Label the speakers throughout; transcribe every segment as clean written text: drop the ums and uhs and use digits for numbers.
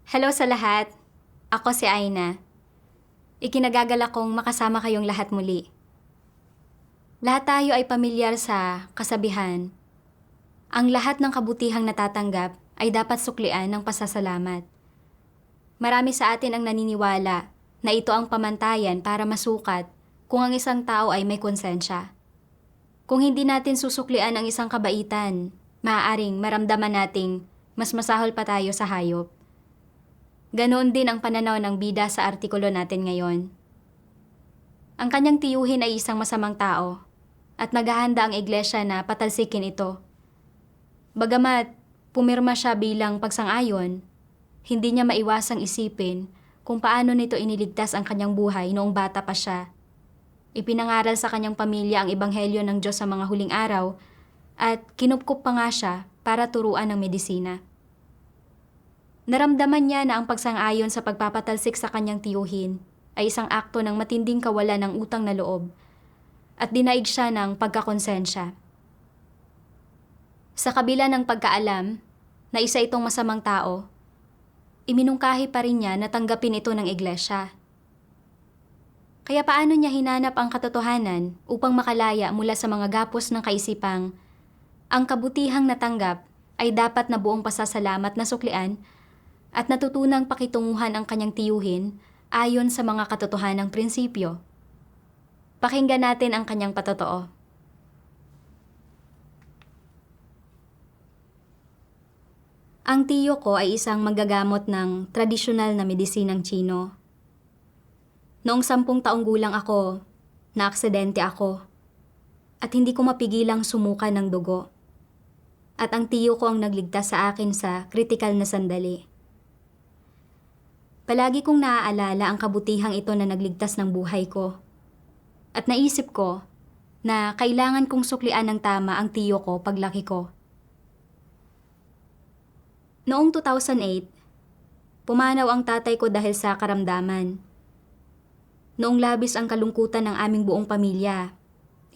Speaker 1: Hello sa lahat. Ako si Aina. Ikinagagalak kong makasama kayong lahat muli. Lahat tayo ay pamilyar sa kasabihan. Ang lahat ng kabutihang natatanggap ay dapat suklian ng pasasalamat. Marami sa atin ang naniniwala na ito ang pamantayan para masukat kung ang isang tao ay may konsensya. Kung hindi natin susuklian ang isang kabaitan, maaaring maramdaman nating mas masahol pa tayo sa hayop. Ganoon din ang pananaw ng bida sa artikulo natin ngayon. Ang kanyang tiyuhin ay isang masamang tao at naghahanda ang iglesia na patalsikin ito. Bagamat pumirma siya bilang pagsang-ayon, hindi niya maiwasang isipin kung paano nito iniligtas ang kanyang buhay noong bata pa siya. Ipinangaral sa kanyang pamilya ang ebanghelyo ng Diyos sa mga huling araw at kinupkup pa nga siya para turuan ng medisina. Naramdaman niya na ang pagsang-ayon sa pagpapatalsik sa kanyang tiyuhin ay isang akto ng matinding kawalan ng utang na loob at dinaig siya ng pagkakonsensya. Sa kabila ng pagkaalam na isa itong masamang tao, iminungkahi pa rin niya na tanggapin ito ng iglesia. Kaya paano niya hinanap ang katotohanan upang makalaya mula sa mga gapos ng kaisipang ang kabutihang natanggap ay dapat na buong pasasalamat na suklian at natutunang pakitunguhan ang kanyang tiyuhin ayon sa mga katotohanang prinsipyo. Pakinggan natin ang kanyang patotoo. Ang tiyo ko ay isang manggagamot ng tradisyonal na medisinang Tsino. Noong 10 taong gulang ako, naaksidente ako at hindi ko mapigilang sumuka ng dugo. At ang tiyo ko ang nagligtas sa akin sa kritikal na sandali. Palagi kong naaalala ang kabutihang ito na nagligtas ng buhay ko. At naisip ko na kailangan kong suklian ng tama ang tiyo ko paglaki ko. Noong 2008, pumanaw ang tatay ko dahil sa karamdaman. Noong labis ang kalungkutan ng aming buong pamilya,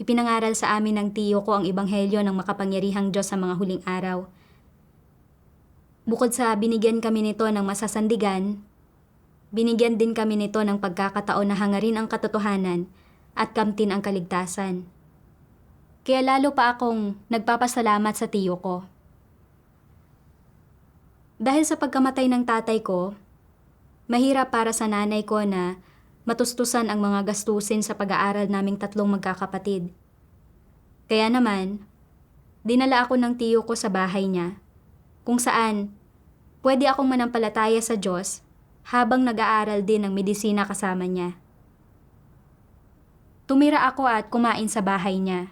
Speaker 1: ipinangaral sa amin ng tiyo ko ang ebanghelyo ng makapangyarihang Diyos sa mga huling araw. Bukod sa binigyan kami nito ng masasandigan, binigyan din kami nito ng pagkakataon na hangarin ang katotohanan at kamtin ang kaligtasan. Kaya lalo pa akong nagpapasalamat sa tiyo ko. Dahil sa pagkamatay ng tatay ko, mahirap para sa nanay ko na matustusan ang mga gastusin sa pag-aaral naming 3 magkakapatid. Kaya naman, dinala ako ng tiyo ko sa bahay niya, kung saan pwede akong manampalataya sa Diyos habang nag-aaral din ng medisina kasama niya. Tumira ako at kumain sa bahay niya.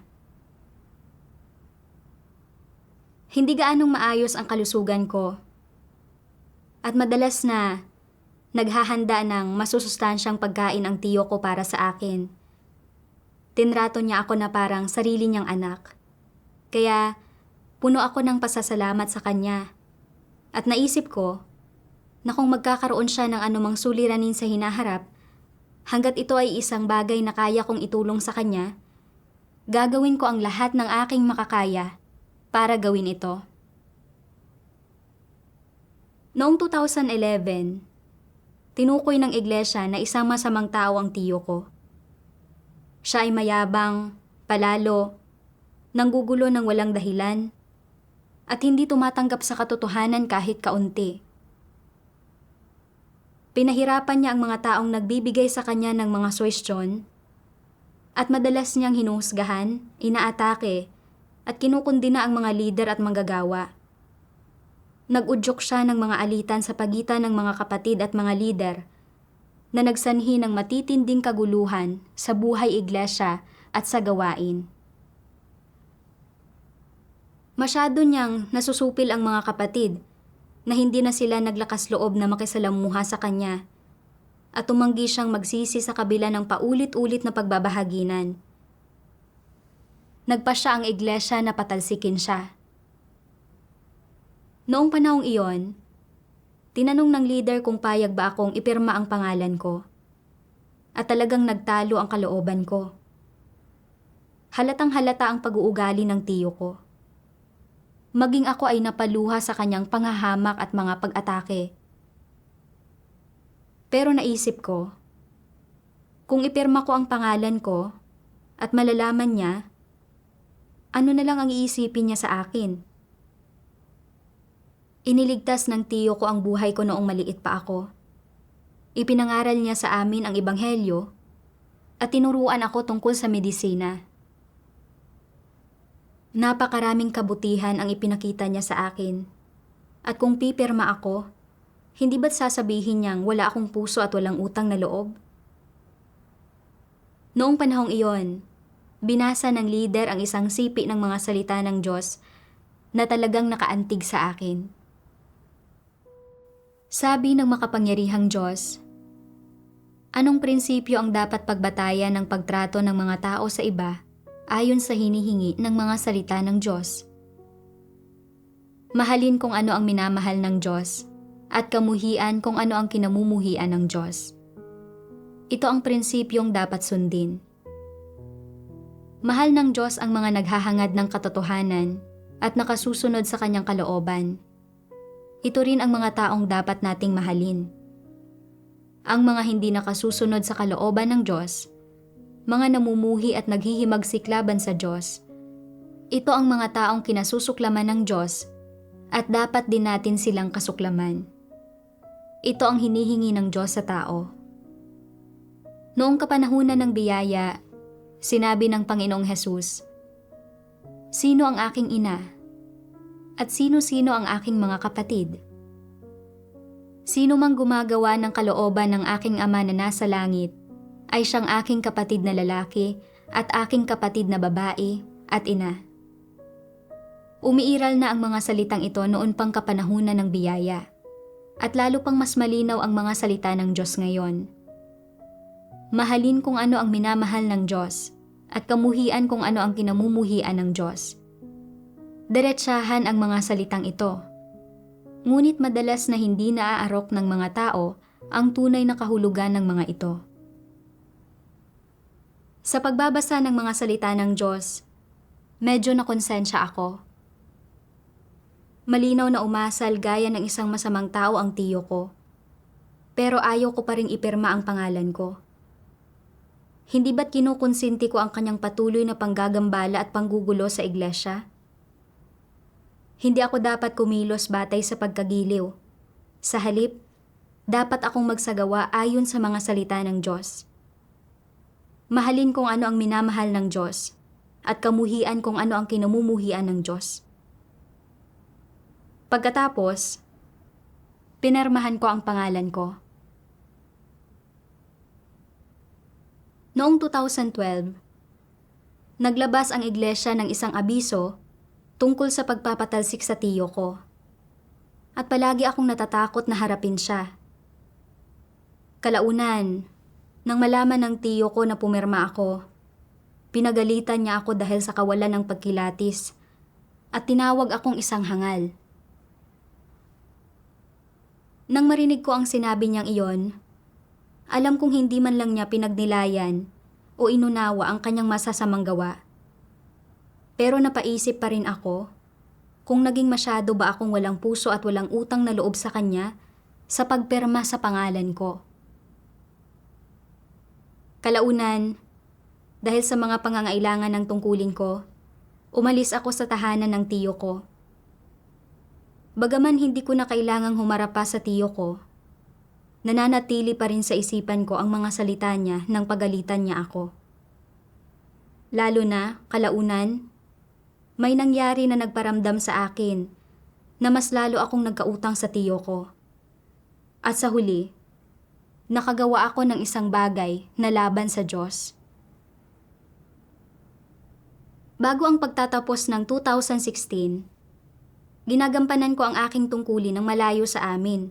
Speaker 1: Hindi gaanong maayos ang kalusugan ko at madalas na naghahanda ng masusustansyang pagkain ang tiyo ko para sa akin. Tinrato niya ako na parang sarili niyang anak. Kaya puno ako ng pasasalamat sa kanya at naisip ko na kung magkakaroon siya ng anumang suliranin sa hinaharap, hanggat ito ay isang bagay na kaya kong itulong sa kanya, gagawin ko ang lahat ng aking makakaya para gawin ito. Noong 2011, tinukoy ng iglesia na isang masamang tao ang tiyo ko. Siya ay mayabang, palalo, nanggugulo ng walang dahilan, at hindi tumatanggap sa katotohanan kahit kaunti. Pinahirapan niya ang mga taong nagbibigay sa kanya ng mga suwestyon at madalas niyang hinuhusgahan, inaatake at kinukundina ang mga lider at manggagawa. Nag-udyok siya ng mga alitan sa pagitan ng mga kapatid at mga lider na nagsanhi ng matitinding kaguluhan sa buhay iglesia at sa gawain. Masyado niyang nasusupil ang mga kapatid na hindi na sila naglakas loob na makisalamuha sa kanya at tumanggi siyang magsisi sa kabila ng paulit-ulit na pagbabahaginan. Nagpa siya ang iglesia na patalsikin siya. Noong panahong iyon, tinanong ng leader kung payag ba akong ipirma ang pangalan ko at talagang nagtalo ang kalooban ko. Halatang halata ang pag-uugali ng tiyo ko. Maging ako ay napaluha sa kanyang panghahamak at mga pag-atake. Pero naisip ko, kung ipirma ko ang pangalan ko at malalaman niya, ano na lang ang iisipin niya sa akin? Iniligtas ng tiyo ko ang buhay ko noong maliit pa ako. Ipinangaral niya sa amin ang ebanghelyo at tinuruan ako tungkol sa medisina. Napakaraming kabutihan ang ipinakita niya sa akin. At kung pipirma ako, hindi ba't sasabihin niyang wala akong puso at walang utang na loob? Noong panahong iyon, binasa ng lider ang isang sipi ng mga salita ng Diyos na talagang nakaantig sa akin. Sabi ng makapangyarihang Diyos, anong prinsipyo ang dapat pagbatayan ng pagtrato ng mga tao sa iba ayon sa hinihingi ng mga salita ng Diyos? Mahalin kung ano ang minamahal ng Diyos at kamuhian kung ano ang kinamumuhian ng Diyos. Ito ang prinsipyong dapat sundin. Mahal ng Diyos ang mga naghahangad ng katotohanan at nakasusunod sa kanyang kalooban. Ito rin ang mga taong dapat nating mahalin. Ang mga hindi nakasusunod sa kalooban ng Diyos, mga namumuhi at naghihimagsik laban sa Diyos, ito ang mga taong kinasusuklaman ng Diyos at dapat din natin silang kasuklaman. Ito ang hinihingi ng Diyos sa tao. Noong kapanahunan ng biyaya, sinabi ng Panginoong Hesus, "Sino ang aking ina? At sino-sino ang aking mga kapatid? Sino mang gumagawa ng kalooban ng aking Ama na nasa langit, ay siyang aking kapatid na lalaki at aking kapatid na babae at ina." Umiiral na ang mga salitang ito noon pang kapanahunan ng biyaya, at lalo pang mas malinaw ang mga salita ng Diyos ngayon. Mahalin kung ano ang minamahal ng Diyos, at kamuhian kung ano ang kinamumuhian ng Diyos. Diretsahan ang mga salitang ito. Ngunit madalas na hindi naaarok ng mga tao ang tunay na kahulugan ng mga ito. Sa pagbabasa ng mga salita ng Diyos, medyo nakonsensya ako. Malinaw na umasal gaya ng isang masamang tao ang tiyo ko. Pero ayaw ko pa ring ipirma ang pangalan ko. Hindi ba't kinukonsinti ko ang kanyang patuloy na panggagambala at panggugulo sa iglesia? Hindi ako dapat kumilos batay sa pagkagiliw. Sa halip, dapat akong magsagawa ayon sa mga salita ng Diyos. Mahalin kung ano ang minamahal ng Diyos at kamuhian kung ano ang kinamumuhian ng Diyos. Pagkatapos, pinirmahan ko ang pangalan ko. Noong 2012, naglabas ang iglesia ng isang abiso tungkol sa pagpapatalsik sa tiyo ko. At palagi akong natatakot na harapin siya. Kalaunan, nang malaman ng tiyo ko na pumirma ako, pinagalitan niya ako dahil sa kawalan ng pagkilatis at tinawag akong isang hangal. Nang marinig ko ang sinabi niyang iyon, alam kong hindi man lang niya pinagnilayan o inunawa ang kanyang masasamang gawa. Pero napaisip pa rin ako kung naging masyado ba akong walang puso at walang utang na loob sa kanya sa pagpirma sa pangalan ko. Kalaunan, dahil sa mga pangangailangan ng tungkulin ko, umalis ako sa tahanan ng tiyo ko. Bagaman hindi ko na kailangang humarap pa sa tiyo ko, nananatili pa rin sa isipan ko ang mga salita niya nang pagalitan niya ako. Lalo na, kalaunan, may nangyari na nagparamdam sa akin na mas lalo akong nagkautang sa tiyo ko. At sa huli, nakagawa ako ng isang bagay na laban sa Diyos. Bago ang pagtatapos ng 2016, ginagampanan ko ang aking tungkulin ng malayo sa amin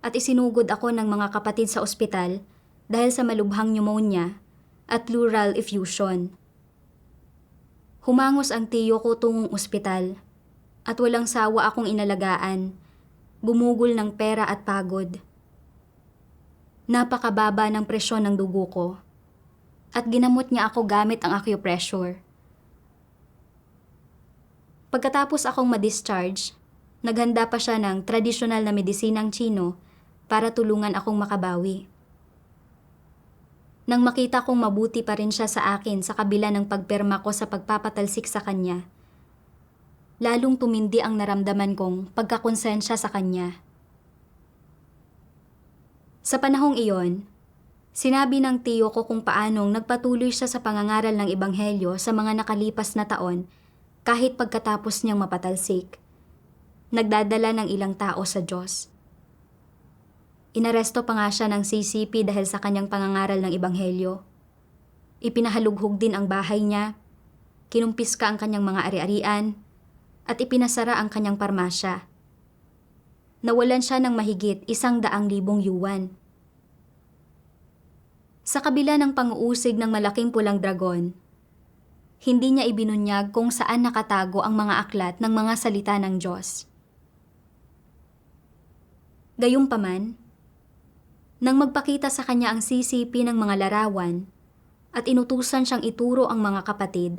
Speaker 1: at isinugod ako ng mga kapatid sa ospital dahil sa malubhang pneumonia at pleural effusion. Humangos ang tiyo ko tungong ospital at walang sawa akong inalagaan, gumugol ng pera at pagod. Napakababa ng presyon ng dugo ko at ginamot niya ako gamit ang acupressure. Pagkatapos akong ma-discharge, naghanda pa siya ng tradisyonal na medisinang Tsino para tulungan akong makabawi. Nang makita kong mabuti pa rin siya sa akin sa kabila ng pagpirma ko sa pagpapatalsik sa kanya, lalong tumindi ang naramdaman kong pagkakonsensya sa kanya. Sa panahong iyon, sinabi ng tiyo ko kung paanong nagpatuloy siya sa pangangaral ng Ebanghelyo sa mga nakalipas na taon kahit pagkatapos niyang mapatalsik. Nagdadala ng ilang tao sa Diyos. Inaresto pa nga siya ng CCP dahil sa kanyang pangangaral ng Ebanghelyo. Ipinahalughog din ang bahay niya, kinumpiska ang kanyang mga ari-arian, at ipinasara ang kanyang parmasya. Nawalan siya ng mahigit 100,000 yuan. Sa kabila ng pang-uusig ng malaking pulang dragon, hindi niya ibinunyag kung saan nakatago ang mga aklat ng mga salita ng Diyos. Gayunpaman, nang magpakita sa kanya ang CCP ng mga larawan at inutusan siyang ituro ang mga kapatid,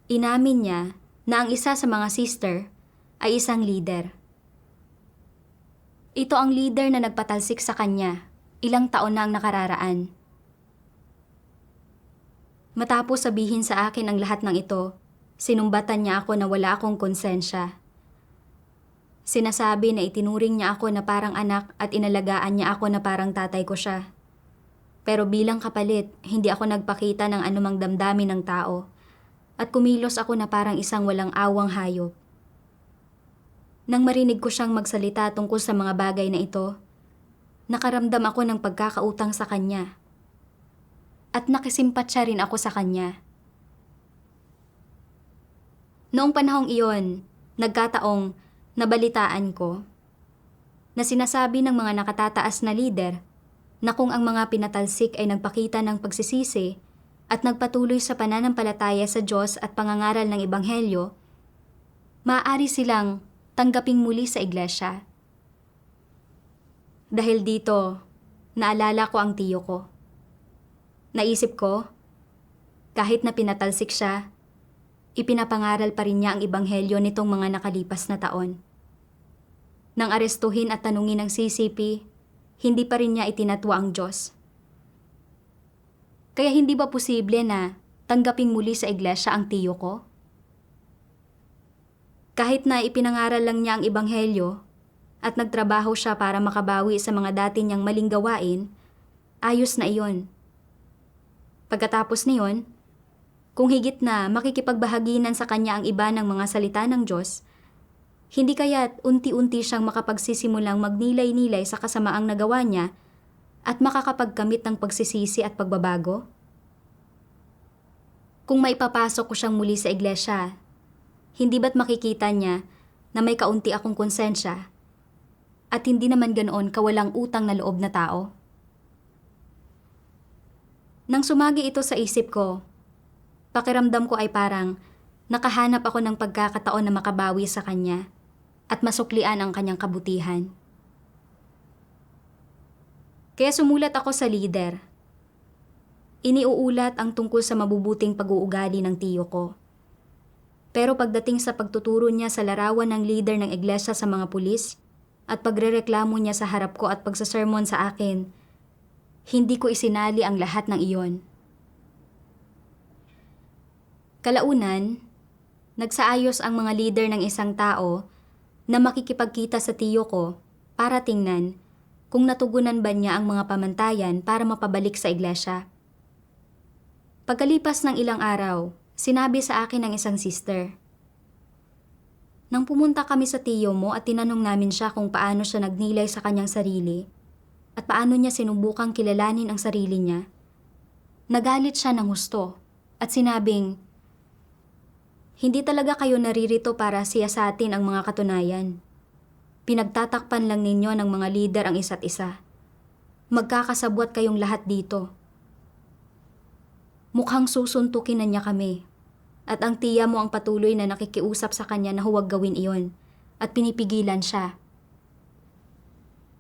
Speaker 1: inamin niya na ang isa sa mga sister ay isang leader. Ito ang leader na nagpatalsik sa kanya ilang taon na ang nakararaan. Matapos sabihin sa akin ang lahat ng ito, sinumbatan niya ako na wala akong konsensya. Sinasabi na itinuring niya ako na parang anak at inalagaan niya ako na parang tatay ko siya. Pero bilang kapalit, hindi ako nagpakita ng anumang damdamin ng tao at kumilos ako na parang isang walang awang hayop. Nang marinig ko siyang magsalita tungkol sa mga bagay na ito, nakaramdam ako ng pagkakautang sa kanya. At nakisimpatya rin ako sa kanya. Noong panahong iyon, nagkataong nabalitaan ko na sinasabi ng mga nakatataas na lider na kung ang mga pinatalsik ay nagpakita ng pagsisisi at nagpatuloy sa pananampalataya sa Diyos at pangangaral ng Ebanghelyo, maaari silang tanggaping muli sa iglesia. Dahil dito, naalala ko ang tiyo ko. Naisip ko, kahit na pinatalsik siya, ipinapangaral pa rin niya ang Ebanghelyo nitong mga nakalipas na taon. Nang arestuhin at tanungin ng CCP, hindi pa rin niya itinatwa ang Diyos. Kaya hindi ba posible na tanggaping muli sa iglesia ang tiyo ko? Kahit na ipinangaral lang niya ang Ebanghelyo at nagtrabaho siya para makabawi sa mga dati niyang maling gawain, ayos na iyon. Pagkatapos niyon, kung higit na makikipagbahaginan sa kanya ang iba ng mga salita ng Diyos, hindi kaya't unti-unti siyang makapagsisimulang magnilay-nilay sa kasamaang nagawa niya at makakapagkamit ng pagsisisi at pagbabago? Kung maipapasok ko siyang muli sa iglesia, hindi ba't makikita niya na may kaunti akong konsensya at hindi naman ganoon kawalang utang na loob na tao? Nang sumagi ito sa isip ko, pakiramdam ko ay parang nakahanap ako ng pagkakataon na makabawi sa kanya at masuklian ang kanyang kabutihan. Kaya sumulat ako sa leader. Iniuulat ang tungkol sa mabubuting pag-uugali ng tiyo ko. Pero pagdating sa pagtuturo niya sa larawan ng leader ng iglesia sa mga pulis at pagrereklamo niya sa harap ko at pagsasermon sa akin, hindi ko isinali ang lahat ng iyon. Kalaunan, nagsaayos ang mga leader ng isang tao na makikipagkita sa tiyo ko para tingnan kung natugunan ba niya ang mga pamantayan para mapabalik sa iglesia. Pagkalipas ng ilang araw, sinabi sa akin ng isang sister, nang pumunta kami sa tiyo mo at tinanong namin siya kung paano siya nagnilay sa kanyang sarili at paano niya sinubukang kilalanin ang sarili niya, nagalit siya ng husto at sinabing, hindi talaga kayo naririto para siyasatin ang mga katunayan. Pinagtatakpan lang ninyo ng mga lider ang isa't isa. Magkakasabwat kayong lahat dito. Mukhang susuntukin na niya kami. At ang tiya mo ang patuloy na nakikiusap sa kanya na huwag gawin iyon at pinipigilan siya.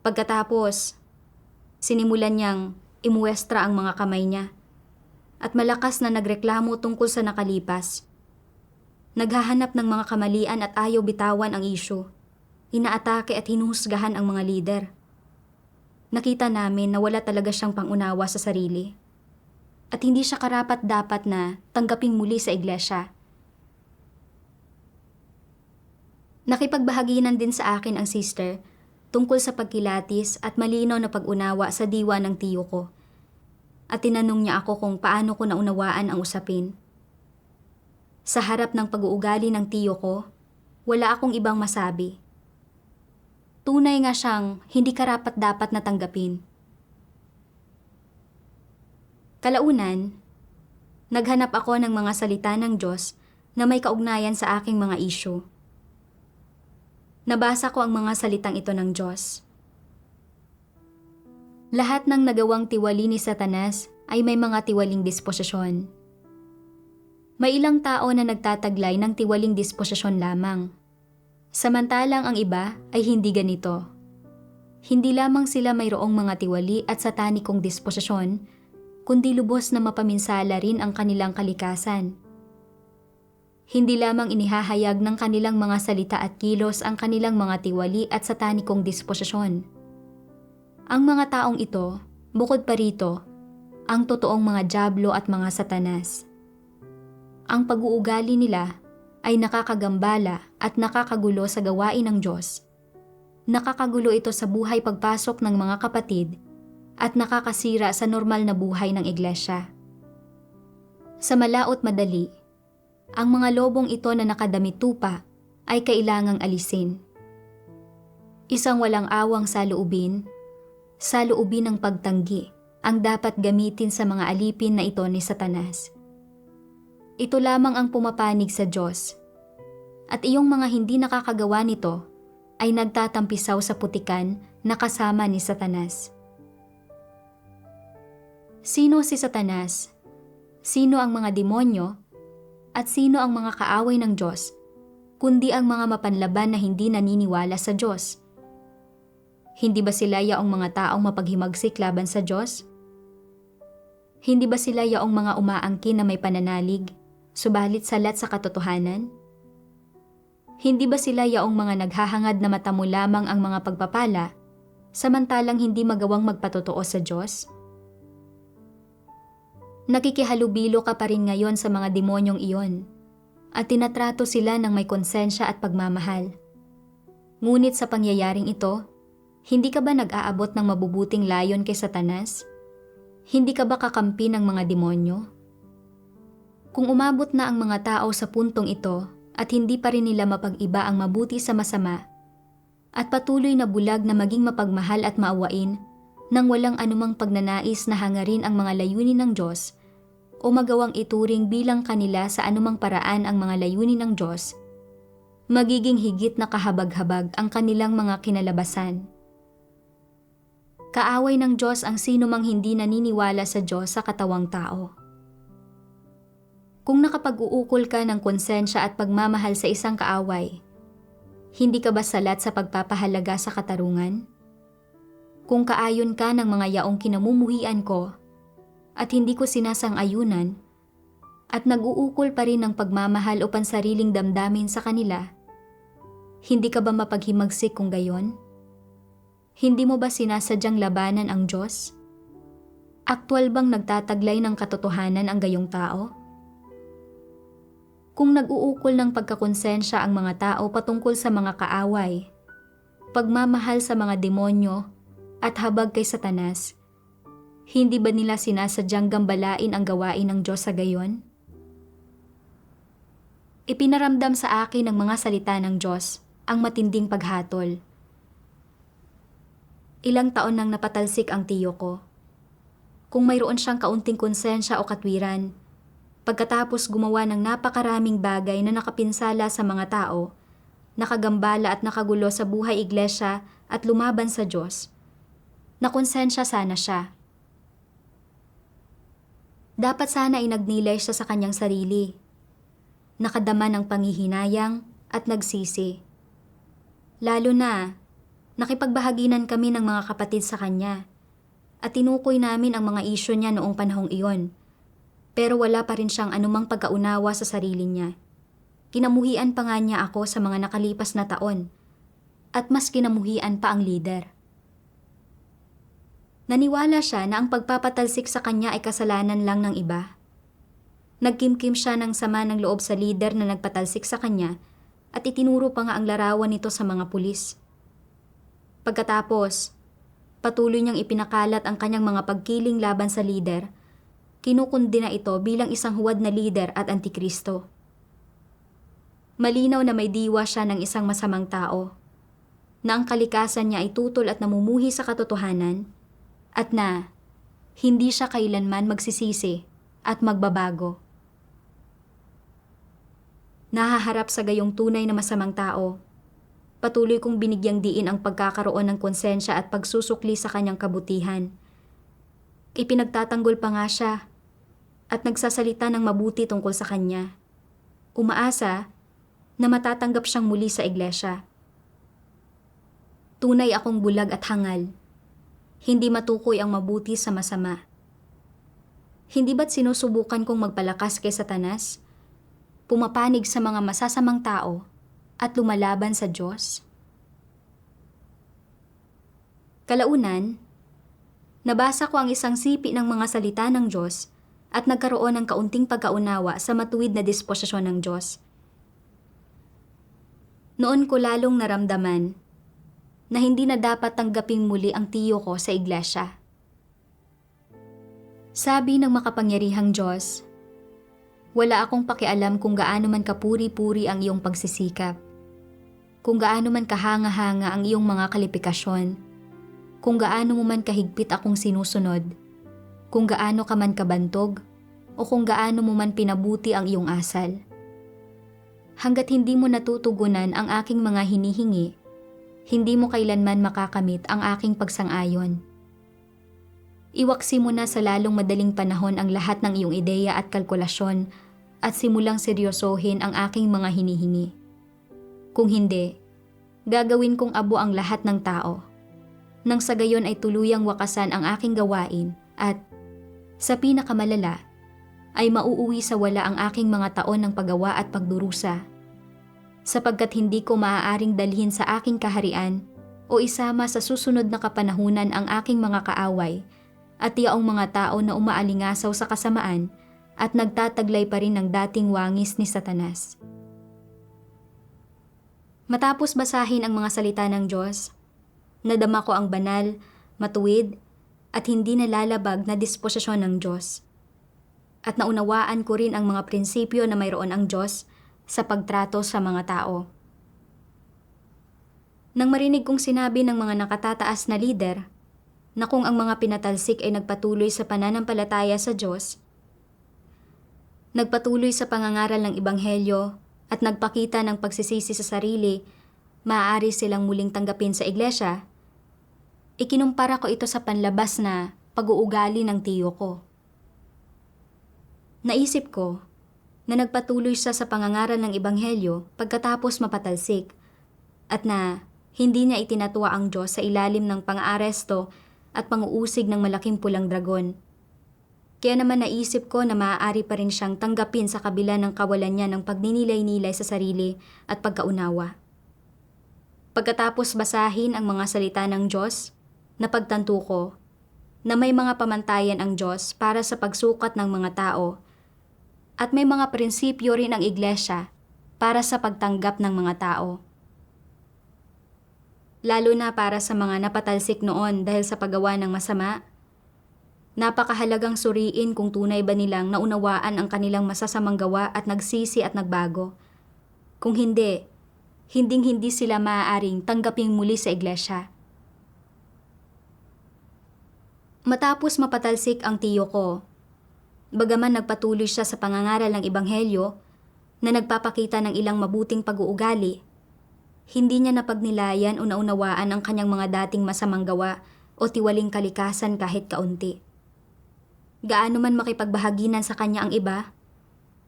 Speaker 1: Pagkatapos, sinimulan niyang imuwestra ang mga kamay niya at malakas na nagreklamo tungkol sa nakalipas. Naghahanap ng mga kamalian at ayaw bitawan ang isyu. Inaatake at hinuhusgahan ang mga lider. nakita namin na wala talaga siyang pangunawa sa sarili. At hindi siya karapat-dapat na tanggaping muli sa iglesia. Nakipagbahaginan din sa akin ang sister tungkol sa pagkilatis at malinaw na pag-unawa sa diwa ng tiyo ko. At tinanong niya ako kung paano ko naunawaan ang usapin. Sa harap ng pag-uugali ng tiyo ko, wala akong ibang masabi. Tunay nga siyang hindi karapat-dapat na tanggapin. Kalaunan, naghanap ako ng mga salita ng Diyos na may kaugnayan sa aking mga isyu. Nabasa ko ang mga salitang ito ng Diyos. Lahat ng nagawang tiwali ni Satanas ay may mga tiwaling disposisyon. May ilang tao na nagtataglay ng tiwaling disposisyon lamang. Samantalang ang iba ay hindi ganito. Hindi lamang sila mayroong mga tiwali at satanikong disposisyon, kundi lubos na mapaminsala rin ang kanilang kalikasan. Hindi lamang inihahayag ng kanilang mga salita at kilos ang kanilang mga tiwali at satanikong disposisyon. Ang mga taong ito, bukod pa rito, ang totoong mga dyablo at mga satanas. Ang pag-uugali nila ay nakakagambala at nakakagulo sa gawain ng Diyos. Nakakagulo ito sa buhay pagpasok ng mga kapatid at nakakasira sa normal na buhay ng iglesia. Sa malaot madali, ang mga lobong ito na nakadamit tupa ay kailangang alisin. Isang walang awang saloobin ng pagtanggi ang dapat gamitin sa mga alipin na ito ni Satanas. Ito lamang ang pumapanig sa Diyos. At iyong mga hindi nakakagawa nito ay nagtatampisaw sa putikan na kasama ni Satanas. Sino si Satanas? Sino ang mga demonyo? At sino ang mga kaaway ng Diyos, kundi ang mga mapanlaban na hindi naniniwala sa Diyos? Hindi ba sila yaong mga taong mapaghimagsik laban sa Diyos? Hindi ba sila yaong mga umaangkin na may pananalig, subalit salat sa katotohanan? Hindi ba sila yaong mga naghahangad na matamo lamang ang mga pagpapala, samantalang hindi magawang magpatotoo sa Diyos? Nakikihalubilo ka pa rin ngayon sa mga demonyong iyon, at tinatrato sila ng may konsensya at pagmamahal. Ngunit sa pangyayaring ito, hindi ka ba nag-aabot ng mabubuting layon kay Satanas? Hindi ka ba kakampi ng mga demonyo? Kung umabot na ang mga tao sa puntong ito at hindi pa rin nila mapag-iba ang mabuti sa masama, at patuloy na bulag na maging mapagmahal at maawain nang walang anumang pagnanais na hangarin ang mga layunin ng Diyos o magawang ituring bilang kanila sa anumang paraan ang mga layunin ng Diyos, magiging higit na kahabag-habag ang kanilang mga kinalabasan. Kaaway ng Diyos ang sino mang hindi naniniwala sa Diyos sa katawang tao. Kung nakapag-uukol ka ng konsensya at pagmamahal sa isang kaaway, hindi ka ba salat sa pagpapahalaga sa katarungan? Kung kaayon ka ng mga yaong kinamumuhian ko at hindi ko sinasang-ayunan at nag-uukol pa rin ng pagmamahal o pansariling damdamin sa kanila, hindi ka ba mapaghimagsik kung gayon? Hindi mo ba sinasadyang labanan ang Diyos? Aktwal bang nagtataglay ng katotohanan ang gayong tao? Kung nag-uukol ng pagkakonsensya ang mga tao patungkol sa mga kaaway, pagmamahal sa mga demonyo, at habag kay Satanas, hindi ba nila sinasadyang gambalain ang gawain ng Diyos sa gayon? Ipinaramdam sa akin ng mga salita ng Diyos ang matinding paghatol. Ilang taon nang napatalsik ang tiyo ko. Kung mayroon siyang kaunting konsensya o katwiran, pagkatapos gumawa ng napakaraming bagay na nakapinsala sa mga tao, nakagambala at nakagulo sa buhay iglesia at lumaban sa Diyos, nakonsensya sana siya. Dapat sana ay nagnilay siya sa kanyang sarili, nakadama ng panghihinayang at nagsisi. Lalo na, nakipagbahaginan kami ng mga kapatid sa kanya at tinukoy namin ang mga isyu niya noong panahong iyon. Pero wala pa rin siyang anumang pagkaunawa sa sarili niya. Kinamuhian pa nga niya ako sa mga nakalipas na taon at mas kinamuhian pa ang leader. Naniwala siya na ang pagpapatalsik sa kanya ay kasalanan lang ng iba. Nagkimkim siya ng sama ng loob sa lider na nagpatalsik sa kanya at itinuro pa nga ang larawan nito sa mga pulis. Pagkatapos, patuloy niyang ipinakalat ang kanyang mga pagkiling laban sa lider. Kinukundi na ito bilang isang huwad na lider at antikristo. Malinaw na may diwa siya ng isang masamang tao, na ang kalikasan niya ay tutol at namumuhi sa katotohanan, at na hindi siya kailanman magsisisi at magbabago. Nahaharap sa gayong tunay na masamang tao, patuloy kong binigyang diin ang pagkakaroon ng konsensya at pagsusukli sa kanyang kabutihan. Ipinagtatanggol pa nga siya at nagsasalita ng mabuti tungkol sa kanya. Umaasa na matatanggap siyang muli sa iglesia. Tunay akong bulag at hangal. Hindi matukoy ang mabuti sa masama. Hindi ba't sinusubukan kong magpalakas kay Satanas? Pumapanig sa mga masasamang tao at lumalaban sa Diyos? Kalaunan, nabasa ko ang isang sipi ng mga salita ng Diyos at nagkaroon ng kaunting pagkaunawa sa matuwid na disposisyon ng Diyos. Noon ko lalong naramdaman na hindi na dapat tanggaping muli ang tiyo ko sa iglesia. Sabi ng makapangyarihang Diyos, wala akong pakialam kung gaano man kapuri-puri ang iyong pagsisikap, kung gaano man kahanga-hanga ang iyong mga kalipikasyon, kung gaano mo man kahigpit akong sinusunod, kung gaano ka man kabantog, o kung gaano mo man pinabuti ang iyong asal. Hanggat hindi mo natutugunan ang aking mga hinihingi, hindi mo kailanman makakamit ang aking pagsang-ayon. Iwaksi mo na sa lalong madaling panahon ang lahat ng iyong ideya at kalkulasyon at simulang seryosohin ang aking mga hinihingi. Kung hindi, gagawin kong abo ang lahat ng tao, nang sa gayon ay tuluyang wakasan ang aking gawain at, sa pinakamalala, ay mauuwi sa wala ang aking mga taon ng paggawa at pagdurusa, sapagkat hindi ko maaaring dalhin sa aking kaharian o isama sa susunod na kapanahunan ang aking mga kaaway at yaong mga tao na umaalingasaw sa kasamaan at nagtataglay pa rin ng dating wangis ni Satanas. Matapos basahin ang mga salita ng Diyos, nadama ko ang banal, matuwid, at hindi nalalabag na disposisyon ng Diyos. At naunawaan ko rin ang mga prinsipyo na mayroon ang Diyos sa pagtrato sa mga tao. Nang marinig kong sinabi ng mga nakatataas na lider na kung ang mga pinatalsik ay nagpatuloy sa pananampalataya sa Diyos, nagpatuloy sa pangangaral ng Ebanghelyo at nagpakita ng pagsisisi sa sarili, maaari silang muling tanggapin sa iglesia, ikinumpara ko ito sa panlabas na pag-uugali ng tiyo ko. Naisip ko na nagpatuloy siya sa pangangaral ng Ebanghelyo pagkatapos mapatalsik at na hindi niya itinatwa ang Diyos sa ilalim ng pang-aaresto at pang-uusig ng malaking pulang dragon. Kaya naman naisip ko na maaari pa rin siyang tanggapin sa kabila ng kawalan niya ng pagninilay-nilay sa sarili at pagkaunawa. Pagkatapos basahin ang mga salita ng Diyos, napagtanto ko na may mga pamantayan ang Diyos para sa pagsukat ng mga tao at may mga prinsipyo rin ang iglesia para sa pagtanggap ng mga tao. Lalo na para sa mga napatalsik noon dahil sa paggawa ng masama, napakahalagang suriin kung tunay ba nilang naunawaan ang kanilang masasamang gawa at nagsisi at nagbago. Kung hindi, hinding-hindi sila maaaring tanggaping muli sa iglesia. Matapos mapatalsik ang tiyo ko, bagaman nagpatuloy siya sa pangangaral ng Ebanghelyo na nagpapakita ng ilang mabuting pag-uugali, hindi niya napagnilayan o naunawaan ang kanyang mga dating masamang gawa o tiwaling kalikasan kahit kaunti. Gaano man makipagbahaginan sa kanya ang iba,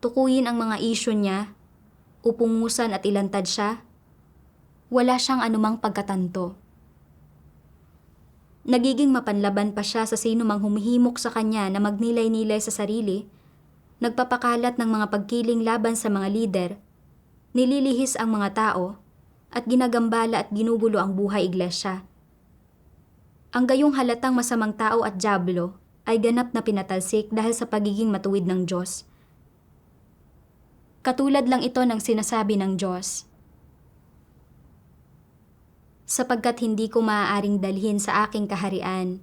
Speaker 1: tukuyin ang mga isyu niya, upungusan at ilantad siya, wala siyang anumang pagkatanto. Nagiging mapanlaban pa siya sa sino mang humihimok sa kanya na magnilay-nilay sa sarili, nagpapakalat ng mga pagkiling laban sa mga lider, nililihis ang mga tao, at ginagambala at ginugulo ang buhay iglesia. Ang gayong halatang masamang tao at dyablo ay ganap na pinatalsik dahil sa pagiging matuwid ng Diyos. Katulad lang ito ng sinasabi ng Diyos, sapagkat hindi ko maaaring dalhin sa aking kaharian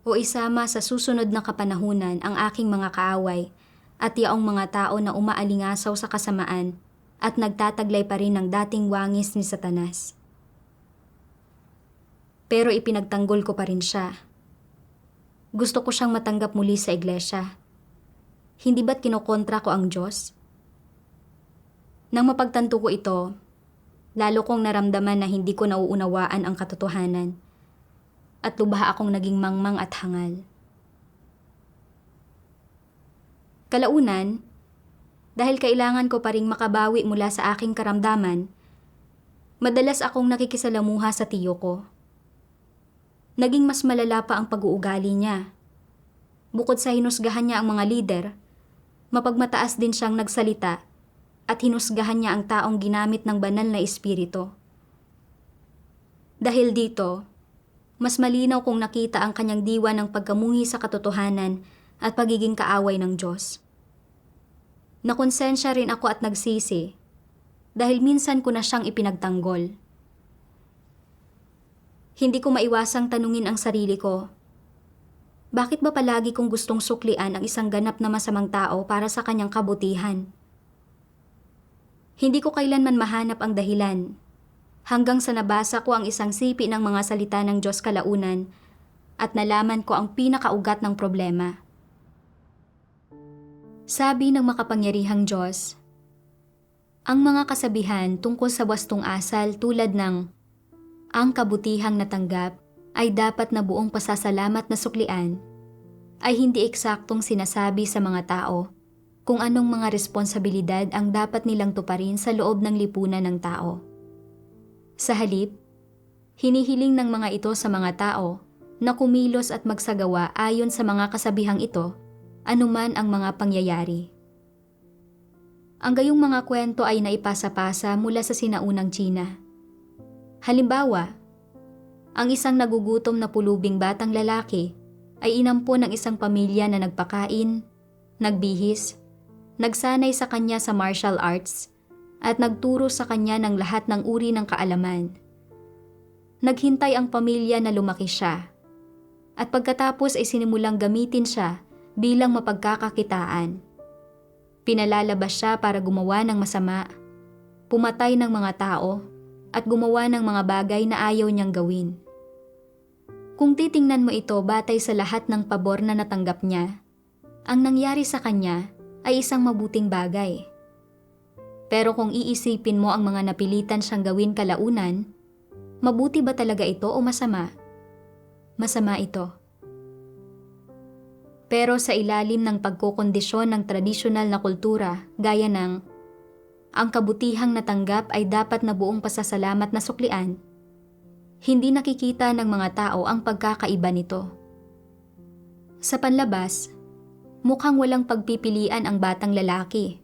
Speaker 1: o isama sa susunod na kapanahunan ang aking mga kaaway at yaong mga tao na umaalingasaw sa kasamaan at nagtataglay pa rin ng dating wangis ni Satanas. Pero ipinagtanggol ko pa rin siya. Gusto ko siyang matanggap muli sa iglesia. Hindi ba't kinokontra ko ang Diyos? Nang mapagtanto ko ito, lalo kong naramdaman na hindi ko nauunawaan ang katotohanan at lubha akong naging mangmang at hangal. Kalaunan, dahil kailangan ko pa ring makabawi mula sa aking karamdaman, madalas akong nakikisalamuha sa tiyo ko. Naging mas malala pa ang pag-uugali niya. Bukod sa hinusgahan niya ang mga lider, mapagmataas din siyang nagsalita at hinusgahan niya ang taong ginamit ng banal na espiritu. Dahil dito, mas malinaw kong nakita ang kanyang diwa ng pagkamungi sa katotohanan at pagiging kaaway ng Diyos. Nakonsensya rin ako at nagsisi dahil minsan ko na siyang ipinagtanggol. Hindi ko maiwasang tanungin ang sarili ko, bakit ba palagi kong gustong suklian ang isang ganap na masamang tao para sa kanyang kabutihan? Hindi ko kailanman mahanap ang dahilan, hanggang sa nabasa ko ang isang sipi ng mga salita ng Diyos kalaunan at nalaman ko ang pinakaugat ng problema. Sabi ng makapangyarihang Diyos, ang mga kasabihan tungkol sa wastong asal tulad ng ang kabutihang natanggap ay dapat na buong pasasalamat na suklian ay hindi eksaktong sinasabi sa mga tao kung anong mga responsibilidad ang dapat nilang tuparin sa loob ng lipunan ng tao. Sa halip, hinihiling ng mga ito sa mga tao na kumilos at magsagawa ayon sa mga kasabihang ito, anuman ang mga pangyayari. Ang gayong mga kwento ay naipasa-pasa mula sa sinaunang Tsina. Halimbawa, ang isang nagugutom na pulubing batang lalaki ay inampon ng isang pamilya na nagpakain, nagbihis, nagsanay sa kanya sa martial arts, at nagturo sa kanya ng lahat ng uri ng kaalaman. Naghintay ang pamilya na lumaki siya, at pagkatapos ay sinimulang gamitin siya bilang mapagkakakitaan. Pinalalabas siya para gumawa ng masama, pumatay ng mga tao, at gumawa ng mga bagay na ayaw niyang gawin. Kung titingnan mo ito batay sa lahat ng pabor na natanggap niya, ang nangyari sa kanya ay isang mabuting bagay. Pero kung iisipin mo ang mga napilitan siyang gawin kalaunan, mabuti ba talaga ito o masama? Masama ito. Pero sa ilalim ng pagkokondisyon ng tradisyonal na kultura gaya ng ang kabutihang natanggap ay dapat na buong pasasalamat na suklian, hindi nakikita ng mga tao ang pagkakaiba nito. Sa panlabas, mukhang walang pagpipilian ang batang lalaki,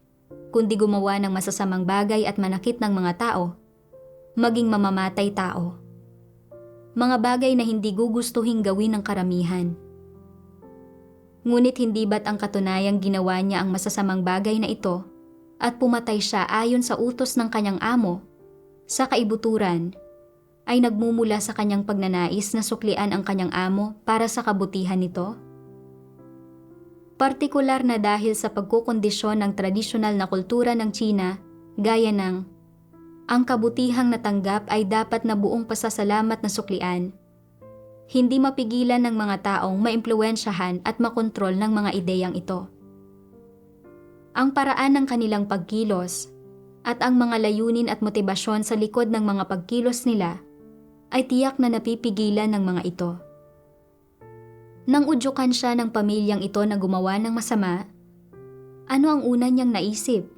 Speaker 1: kundi gumawa ng masasamang bagay at manakit ng mga tao, maging mamamatay tao. Mga bagay na hindi gugustuhing gawin ng karamihan. Ngunit hindi ba't ang katunayang ginawa niya ang masasamang bagay na ito at pumatay siya ayon sa utos ng kanyang amo, sa kaibuturan, ay nagmumula sa kanyang pagnanais na suklian ang kanyang amo para sa kabutihan nito? Partikular na dahil sa pagkukondisyon ng tradisyonal na kultura ng Tsina, gaya ng ang kabutihang natanggap ay dapat na buong pasasalamat na suklian, hindi mapigilan ng mga taong maimpluwensyahan at makontrol ng mga ideyang ito. Ang paraan ng kanilang pagkilos at ang mga layunin at motibasyon sa likod ng mga pagkilos nila ay tiyak na napipigilan ng mga ito. Nang udyukan siya ng pamilyang ito na gumawa ng masama, ano ang una niyang naisip?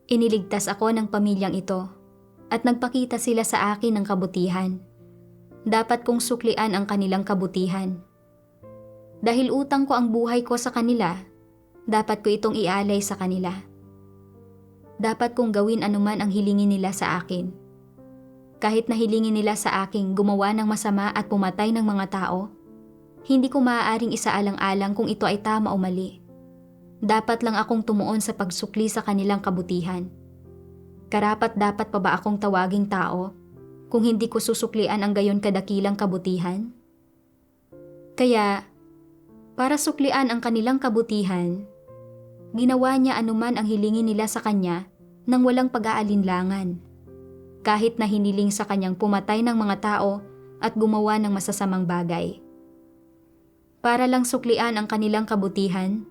Speaker 1: Iniligtas ako ng pamilyang ito at nagpakita sila sa akin ng kabutihan. Dapat kong suklian ang kanilang kabutihan. Dahil utang ko ang buhay ko sa kanila, dapat ko itong ialay sa kanila. Dapat kong gawin anuman ang hilingin nila sa akin. Kahit na hilingin nila sa aking gumawa ng masama at pumatay ng mga tao, hindi ko maaaring isaalang-alang kung ito ay tama o mali. Dapat lang akong tumuon sa pagsukli sa kanilang kabutihan. Karapat-dapat pa ba akong tawaging tao kung hindi ko susuklian ang gayon kadakilang kabutihan? Kaya, para suklian ang kanilang kabutihan, ginawa niya anuman ang hilingin nila sa kanya nang walang pag-aalinlangan. Kahit na hiniling sa kanyang pumatay ng mga tao at gumawa ng masasamang bagay. Para lang suklian ang kanilang kabutihan,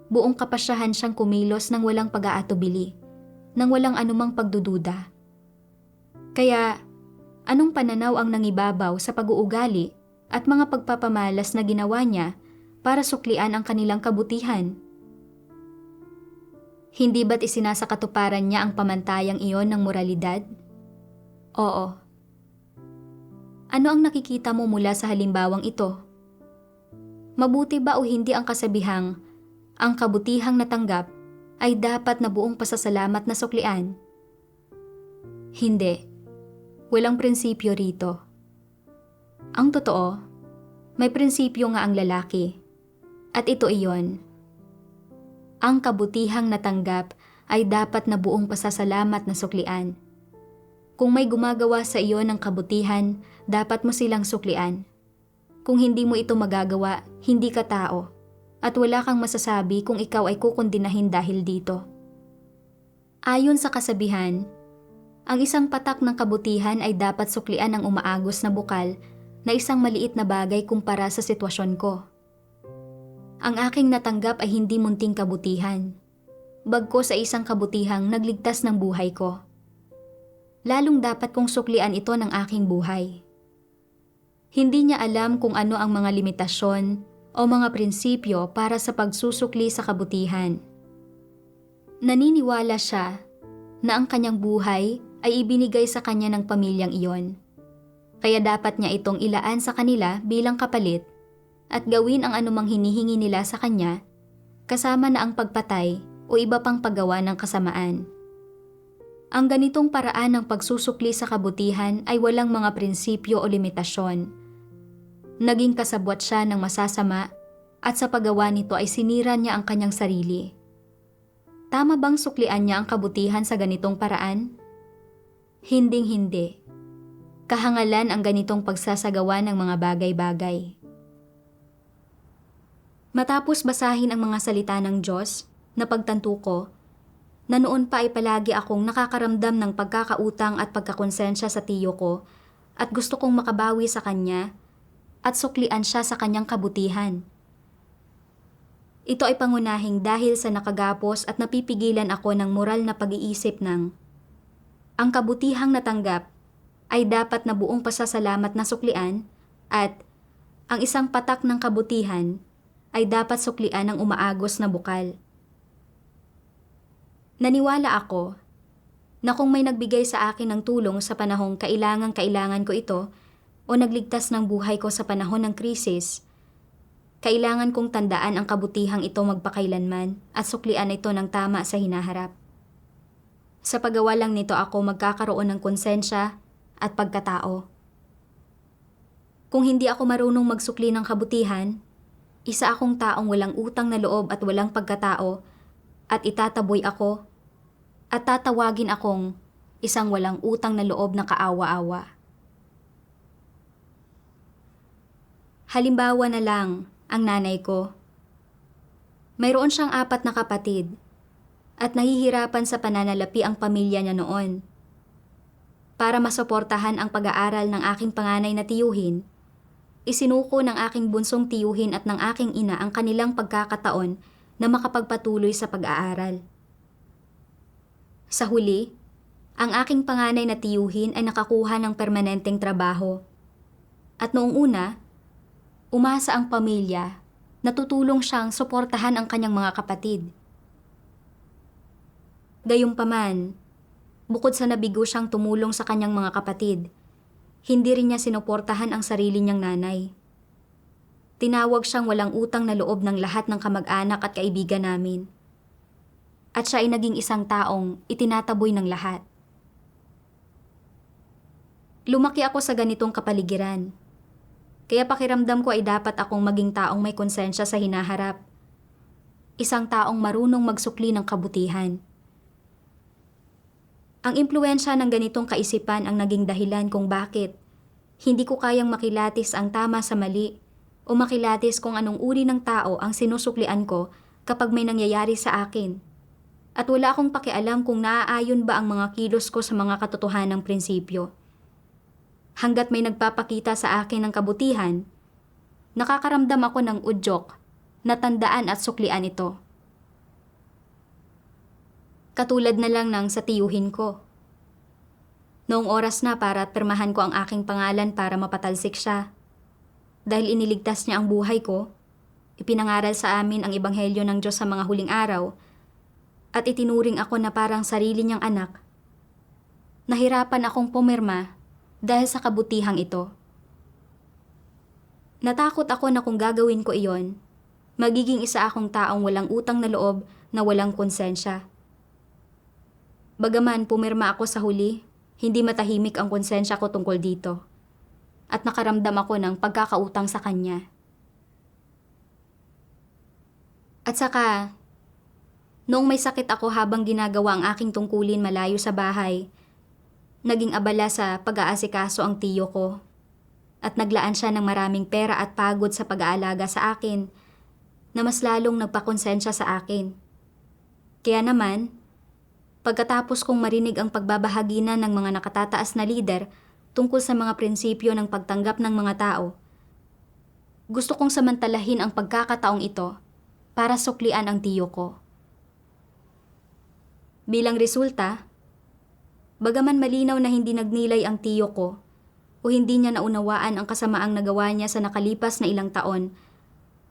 Speaker 1: buong kapasyahan siyang kumilos ng walang pag-aatubili, ng walang anumang pagdududa. Kaya, anong pananaw ang nangibabaw sa pag-uugali at mga pagpapamalas na ginawa niya para suklian ang kanilang kabutihan? Hindi ba't isinasakatuparan niya ang pamantayang iyon ng moralidad? Oo. Ano ang nakikita mo mula sa halimbawang ito? Mabuti ba o hindi ang kasabihang, ang kabutihang natanggap ay dapat na buong pasasalamat na suklian? Hindi. Walang prinsipyo rito. Ang totoo, may prinsipyo nga ang lalaki. At ito iyon. Ang kabutihang natanggap ay dapat na buong pasasalamat na suklian. Kung may gumagawa sa iyo ng kabutihan, dapat mo silang suklian. Kung hindi mo ito magagawa, hindi ka tao. At wala kang masasabi kung ikaw ay kukondinahin dahil dito. Ayon sa kasabihan, ang isang patak ng kabutihan ay dapat suklian ng umaagos na bukal na isang maliit na bagay kumpara sa sitwasyon ko. Ang aking natanggap ay hindi munting kabutihan. Bagkus sa isang kabutihang nagligtas ng buhay ko. Lalong dapat kong suklian ito ng aking buhay. Hindi niya alam kung ano ang mga limitasyon o mga prinsipyo para sa pagsusukli sa kabutihan. Naniniwala siya na ang kanyang buhay ay ibinigay sa kanya ng pamilyang iyon. Kaya dapat niya itong ilaan sa kanila bilang kapalit at gawin ang anumang hinihingi nila sa kanya, kasama na ang pagpatay o iba pang paggawa ng kasamaan. Ang ganitong paraan ng pagsusukli sa kabutihan ay walang mga prinsipyo o limitasyon. Naging kasabwat siya ng masasama at sa paggawa nito ay sinira niya ang kanyang sarili. Tama bang suklian niya ang kabutihan sa ganitong paraan? Hinding-hindi. Kahangalan ang ganitong pagsasagawa ng mga bagay-bagay. Matapos basahin ang mga salita ng Diyos, napagtanto ko na noon pa ay palagi akong nakakaramdam ng pagkakautang at pagkakonsensya sa tiyo ko at gusto kong makabawi sa kanya at suklian siya sa kanyang kabutihan. Ito ay pangunahing dahil sa nakagapos at napipigilan ako ng moral na pag-iisip ng ang kabutihang natanggap ay dapat na buong pasasalamat na suklian at ang isang patak ng kabutihan ay dapat suklian ng umaagos na bukal. Naniwala ako na kung may nagbigay sa akin ng tulong sa panahong kailangan ko ito o nagligtas ng buhay ko sa panahon ng krisis, kailangan kong tandaan ang kabutihang ito magpakailanman at suklian ito ng tama sa hinaharap. Sa paggawa lang nito ako magkakaroon ng konsensya at pagkatao. Kung hindi ako marunong magsukli ng kabutihan, isa akong taong walang utang na loob at walang pagkatao at itataboy ako at tatawagin akong isang walang utang na loob na kaawa-awa. Halimbawa na lang ang nanay ko. Mayroon siyang 4 na kapatid at nahihirapan sa pananalapi ang pamilya niya noon. Para masuportahan ang pag-aaral ng aking panganay na tiyuhin, isinuko ng aking bunsong tiyuhin at ng aking ina ang kanilang pagkakataon na makapagpatuloy sa pag-aaral. Sa huli, ang aking panganay na tiyuhin ay nakakuha ng permanenteng trabaho. At noong una, umasa ang pamilya na tutulong siyang suportahan ang kanyang mga kapatid. Gayunpaman, bukod sa nabigo siyang tumulong sa kanyang mga kapatid, hindi rin niya sinuportahan ang sarili niyang nanay. Tinawag siyang walang utang na loob ng lahat ng kamag-anak at kaibigan namin. At siya ay naging isang taong itinataboy ng lahat. Lumaki ako sa ganitong kapaligiran. Kaya pakiramdam ko ay dapat akong maging taong may konsensya sa hinaharap. Isang taong marunong magsukli ng kabutihan. Ang impluwensya ng ganitong kaisipan ang naging dahilan kung bakit hindi ko kayang makilatis ang tama sa mali o makilatis kung anong uri ng tao ang sinusuklian ko kapag may nangyayari sa akin. At wala akong pakialam kung naaayon ba ang mga kilos ko sa mga katotohanang prinsipyo. Hanggat may nagpapakita sa akin ng kabutihan, nakakaramdam ako ng udyok na tandaan at suklian ito. Katulad na lang ng sa tiyuhin ko. Noong oras na para at pirmahan ko ang aking pangalan para mapatalsik siya. Dahil iniligtas niya ang buhay ko, ipinangaral sa amin ang ebanghelyo ng Diyos sa mga huling araw, at itinuring ako na parang sarili niyang anak. Nahirapan akong pumirma dahil sa kabutihang ito. Natakot ako na kung gagawin ko iyon, magiging isa akong taong walang utang na loob na walang konsensya. Bagaman pumirma ako sa huli, hindi matahimik ang konsensya ko tungkol dito. At nakaramdam ako ng pagkakautang sa kanya. At saka, noong may sakit ako habang ginagawa ang aking tungkulin malayo sa bahay, naging abala sa pag-aasikaso ang tiyo ko. At naglaan siya ng maraming pera at pagod sa pag-aalaga sa akin, na mas lalong nagpakonsensya sa akin. Kaya naman, pagkatapos kong marinig ang pagbabahagi na ng mga nakatataas na lider tungkol sa mga prinsipyo ng pagtanggap ng mga tao, gusto kong samantalahin ang pagkakataong ito para suklian ang tiyo ko. Bilang resulta, bagaman malinaw na hindi nagnilay ang tiyo ko o hindi niya naunawaan ang kasamaang nagawa niya sa nakalipas na ilang taon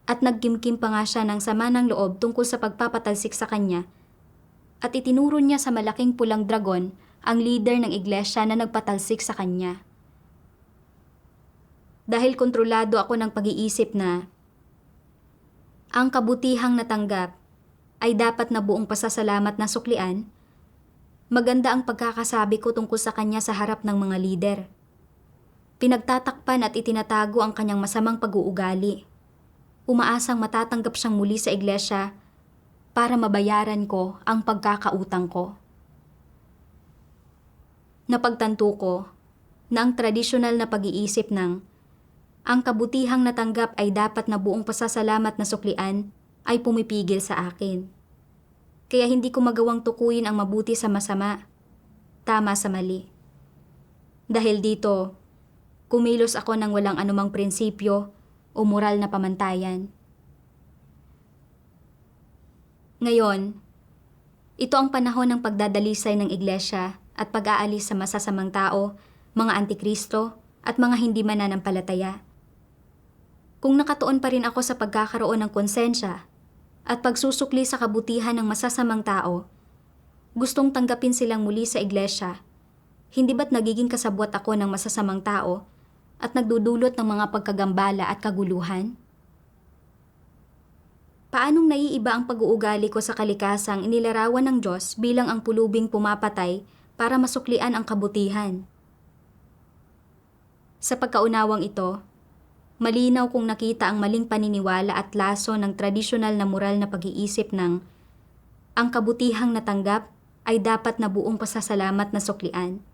Speaker 1: at nagkimkim pa nga siya ng sama ng loob tungkol sa pagpapatalsik sa kanya, at itinuro niya sa malaking pulang dragon ang leader ng iglesia na nagpatalsik sa kanya. Dahil kontrolado ako ng pag-iisip na ang kabutihang natanggap ay dapat na buong pasasalamat na suklian, maganda ang pagkakasabi ko tungkol sa kanya sa harap ng mga lider. Pinagtatakpan at itinatago ang kanyang masamang pag-uugali. Umaasang matatanggap siyang muli sa iglesia para mabayaran ko ang pagkakautang ko. Napagtanto ko na ang tradisyonal na pag-iisip ng ang kabutihang natanggap ay dapat na buong pasasalamat na suklian ay pumipigil sa akin. Kaya hindi ko magawang tukuyin ang mabuti sa masama, tama sa mali. Dahil dito, kumilos ako ng walang anumang prinsipyo o moral na pamantayan. Ngayon, ito ang panahon ng pagdadalisay ng iglesia at pag-aalis sa masasamang tao, mga antikristo at mga hindi mananampalataya. Kung nakatuon pa rin ako sa pagkakaroon ng konsensya at pagsusukli sa kabutihan ng masasamang tao, gustong tanggapin silang muli sa iglesia, hindi ba't nagiging kasabwat ako ng masasamang tao at nagdudulot ng mga pagkagambala at kaguluhan? Paanong naiiba ang pag-uugali ko sa kalikasang inilarawan ng Diyos bilang ang pulubing pumapatay para masuklian ang kabutihan? Sa pagkaunawang ito, malinaw kong nakita ang maling paniniwala at laso ng tradisyonal na moral na pag-iisip ng ang kabutihang natanggap ay dapat na buong pasasalamat na suklian.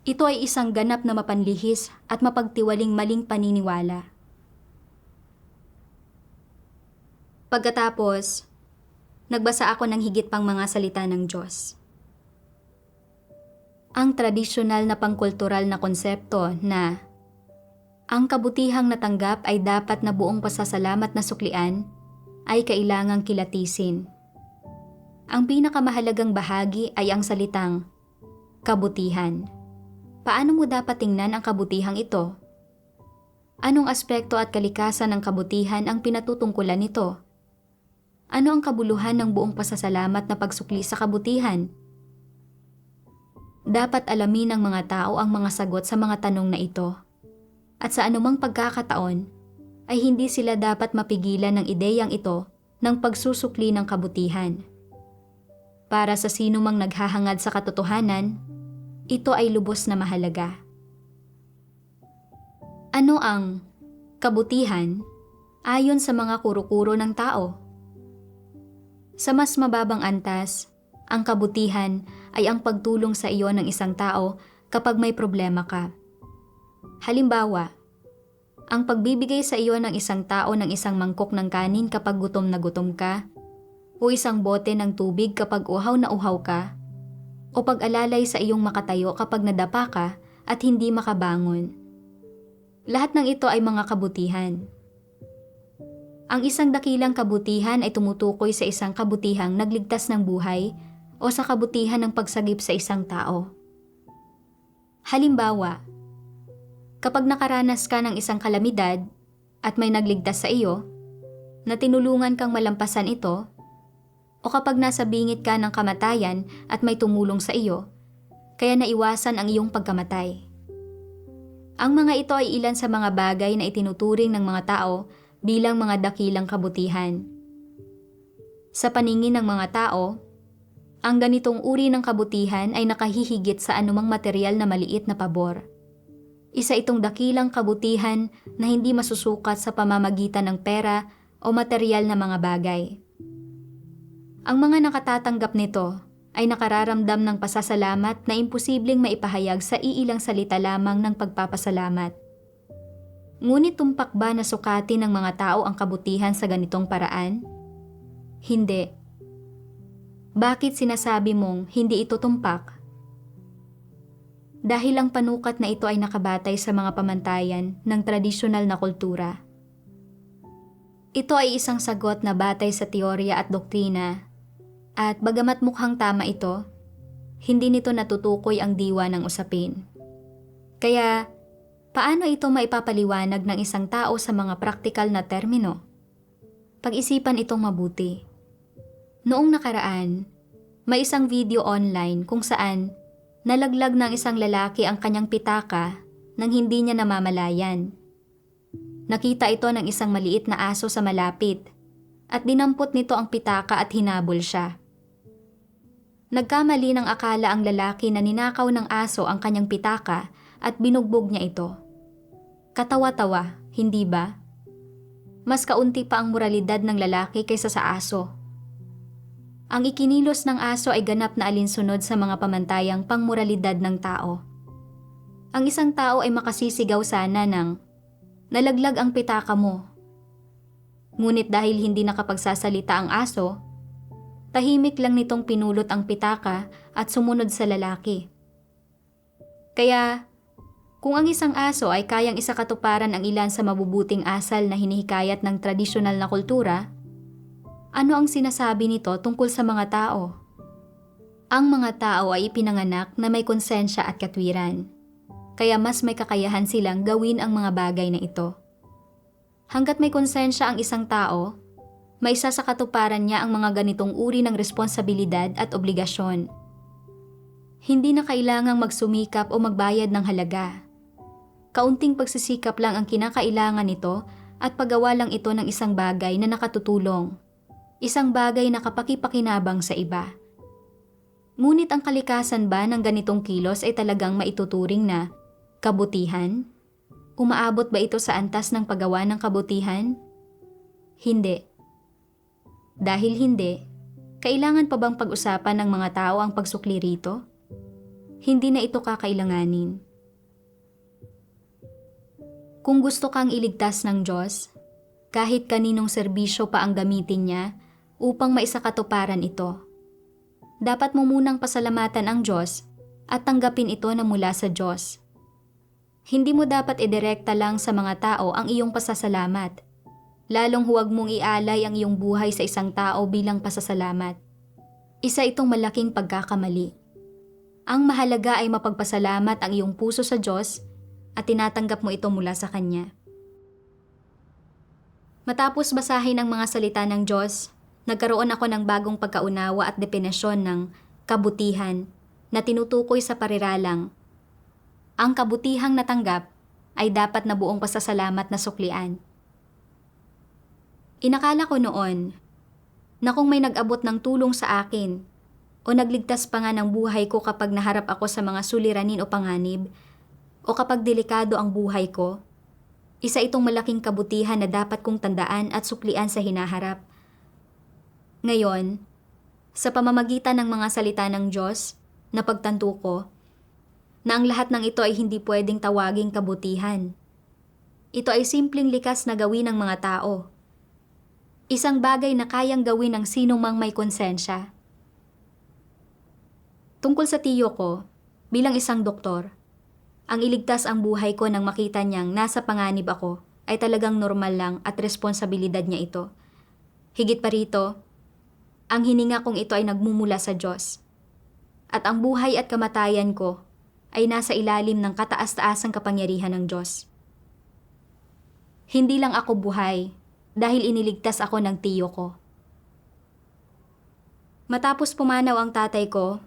Speaker 1: Ito ay isang ganap na mapanlihis at mapagtiwaling maling paniniwala. Pagkatapos, nagbasa ako ng higit pang mga salita ng Diyos. Ang tradisyonal na pangkultural na konsepto na ang kabutihang natanggap ay dapat na buong pasasalamat na suklian ay kailangang kilatisin. Ang pinakamahalagang bahagi ay ang salitang kabutihan. Paano mo dapat tingnan ang kabutihang ito? Anong aspekto at kalikasan ng kabutihan ang pinatutungkulan nito? Ano ang kabuluhan ng buong pasasalamat na pagsukli sa kabutihan? Dapat alamin ng mga tao ang mga sagot sa mga tanong na ito. At sa anumang pagkakataon, ay hindi sila dapat mapigilan ng ideyang ito ng pagsusukli ng kabutihan. Para sa sino mang naghahangad sa katotohanan, ito ay lubos na mahalaga. Ano ang kabutihan ayon sa mga kuro-kuro ng tao? Sa mas mababang antas, ang kabutihan ay ang pagtulong sa iyo ng isang tao kapag may problema ka. Halimbawa, ang pagbibigay sa iyo ng isang tao ng isang mangkok ng kanin kapag gutom na gutom ka, o isang bote ng tubig kapag uhaw na uhaw ka, o pag-alalay sa iyong makatayo kapag nadapa ka at hindi makabangon. Lahat ng ito ay mga kabutihan. Ang isang dakilang kabutihan ay tumutukoy sa isang kabutihang nagligtas ng buhay o sa kabutihan ng pagsagip sa isang tao. Halimbawa, kapag nakaranas ka ng isang kalamidad at may nagligtas sa iyo, na tinulungan kang malampasan ito, o kapag nasa bingit ka ng kamatayan at may tumulong sa iyo, kaya naiwasan ang iyong pagkamatay. Ang mga ito ay ilan sa mga bagay na itinuturing ng mga tao bilang mga dakilang kabutihan. Sa paningin ng mga tao, ang ganitong uri ng kabutihan ay nakahihigit sa anumang material na maliit na pabor. Isa itong dakilang kabutihan na hindi masusukat sa pamamagitan ng pera o material na mga bagay. Ang mga nakatatanggap nito ay nakararamdam ng pasasalamat na imposibleng maipahayag sa iilang salita lamang ng pagpapasalamat. Ngunit tumpak ba na sukatin ng mga tao ang kabutihan sa ganitong paraan? Hindi. Bakit sinasabi mong hindi ito tumpak? Dahil ang panukat na ito ay nakabatay sa mga pamantayan ng tradisyonal na kultura. Ito ay isang sagot na batay sa teorya at doktrina, at bagamat mukhang tama ito, hindi nito natutukoy ang diwa ng usapin. Kaya, paano ito maipapaliwanag ng isang tao sa mga praktikal na termino? Pag-isipan itong mabuti. Noong nakaraan, may isang video online kung saan nalaglag ng isang lalaki ang kanyang pitaka nang hindi niya namamalayan. Nakita ito ng isang maliit na aso sa malapit at dinampot nito ang pitaka at hinabol siya. Nagkamali ng akala ang lalaki na ninakaw ng aso ang kanyang pitaka at binugbog niya ito. Katawa-tawa, hindi ba? Mas kaunti pa ang moralidad ng lalaki kaysa sa aso. Ang ikinilos ng aso ay ganap na alinsunod sa mga pamantayang pangmoralidad ng tao. Ang isang tao ay makasisigaw sana ng, "Nalaglag ang pitaka mo." Ngunit dahil hindi nakapagsasalita ang aso, tahimik lang nitong pinulot ang pitaka at sumunod sa lalaki. Kaya, kung ang isang aso ay kayang isakatuparan ang ilan sa mabubuting asal na hinihikayat ng tradisyonal na kultura, ano ang sinasabi nito tungkol sa mga tao? Ang mga tao ay ipinanganak na may konsensya at katwiran, kaya mas may kakayahan silang gawin ang mga bagay na ito. Hanggat may konsensya ang isang tao, may isasakatuparan niya ang mga ganitong uri ng responsibilidad at obligasyon. Hindi na kailangang magsumikap o magbayad ng halaga. Kaunting pagsisikap lang ang kinakailangan nito at paggawa lang ito ng isang bagay na nakatutulong. Isang bagay na kapaki-pakinabang sa iba. Ngunit ang kalikasan ba ng ganitong kilos ay talagang maituturing na kabutihan? Umaabot ba ito sa antas ng paggawa ng kabutihan? Hindi. Dahil hindi, kailangan pa bang pag-usapan ng mga tao ang pagsukli rito? Hindi na ito kakailanganin. Kung gusto kang iligtas ng Diyos, kahit kaninong serbisyo pa ang gamitin niya upang maisakatuparan ito, dapat mo munang pasalamatan ang Diyos at tanggapin ito na mula sa Diyos. Hindi mo dapat idirekta lang sa mga tao ang iyong pasasalamat. Lalong huwag mong ialay ang iyong buhay sa isang tao bilang pasasalamat. Isa itong malaking pagkakamali. Ang mahalaga ay mapagpasalamat ang iyong puso sa Diyos at tinatanggap mo ito mula sa Kanya. Matapos basahin ang mga salita ng Diyos, nagkaroon ako ng bagong pagkaunawa at definisyon ng kabutihan na tinutukoy sa pariralang. Ang kabutihang natanggap ay dapat na buong pasasalamat na suklian. Inakala ko noon na kung may nag-abot ng tulong sa akin o nagligtas pa nga ng buhay ko kapag naharap ako sa mga suliranin o panganib, o kapag delikado ang buhay ko, isa itong malaking kabutihan na dapat kong tandaan at suklian sa hinaharap. Ngayon, sa pamamagitan ng mga salita ng Diyos, napagtanto ko na ang lahat ng ito ay hindi pwedeng tawaging kabutihan. Ito ay simpleng likas na gawin ng mga tao. Isang bagay na kayang gawin ng sino mang may konsensya. Tungkol sa tiyo ko, bilang isang doktor, ang iligtas ang buhay ko nang makita niyang nasa panganib ako ay talagang normal lang at responsibilidad niya ito. Higit pa rito, ang hininga kong ito ay nagmumula sa Diyos. At ang buhay at kamatayan ko ay nasa ilalim ng kataas-taasang kapangyarihan ng Diyos. Hindi lang ako buhay dahil iniligtas ako ng tiyo ko. Matapos pumanaw ang tatay ko,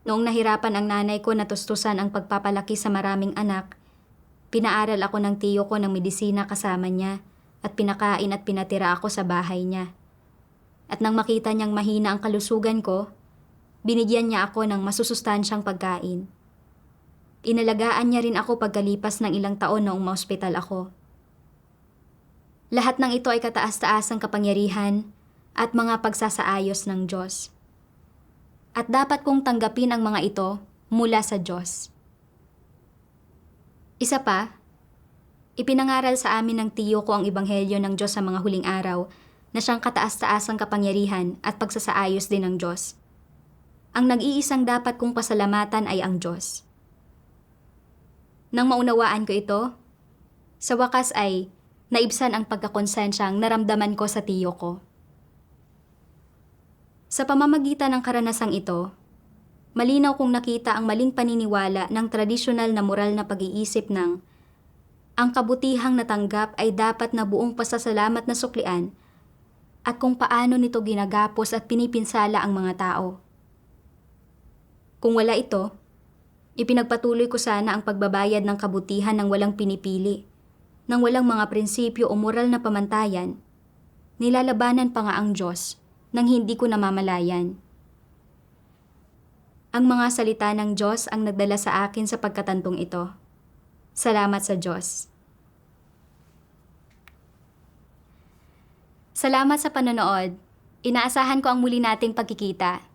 Speaker 1: noong nahirapan ang nanay ko na tustusan ang pagpapalaki sa maraming anak, pinaaral ako ng tiyo ko ng medisina kasama niya at pinakain at pinatira ako sa bahay niya. At nang makita niyang mahina ang kalusugan ko, binigyan niya ako ng masusustansyang pagkain. Inalagaan niya rin ako pagkalipas ng ilang taon noong maospital ako. Lahat ng ito ay kataas-taasang kapangyarihan at mga pagsasaayos ng Diyos. At dapat kong tanggapin ang mga ito mula sa Diyos. Isa pa, ipinangaral sa amin ng tiyo ko ang ebanghelyo ng Diyos sa mga huling araw na siyang kataas-taasang kapangyarihan at pagsasaayos din ng Diyos. Ang nag-iisang dapat kong pasalamatan ay ang Diyos. Nang maunawaan ko ito, sa wakas ay naibsan ang pagkakonsensyang naramdaman ko sa tiyo ko. Sa pamamagitan ng karanasang ito, malinaw kong nakita ang maling paniniwala ng tradisyonal na moral na pag-iisip ng ang kabutihang natanggap ay dapat na buong pasasalamat na suklian at kung paano nito ginagapos at pinipinsala ang mga tao. Kung wala ito, ipinagpatuloy ko sana ang pagbabayad ng kabutihan ng walang pinipili, ng walang mga prinsipyo o moral na pamantayan, nilalabanan pa nga ang Diyos nang hindi ko namamalayan. Ang mga salita ng Diyos ang nagdala sa akin sa pagkatantong ito. Salamat sa Diyos. Salamat sa panonood. Inaasahan ko ang muli nating pagkikita.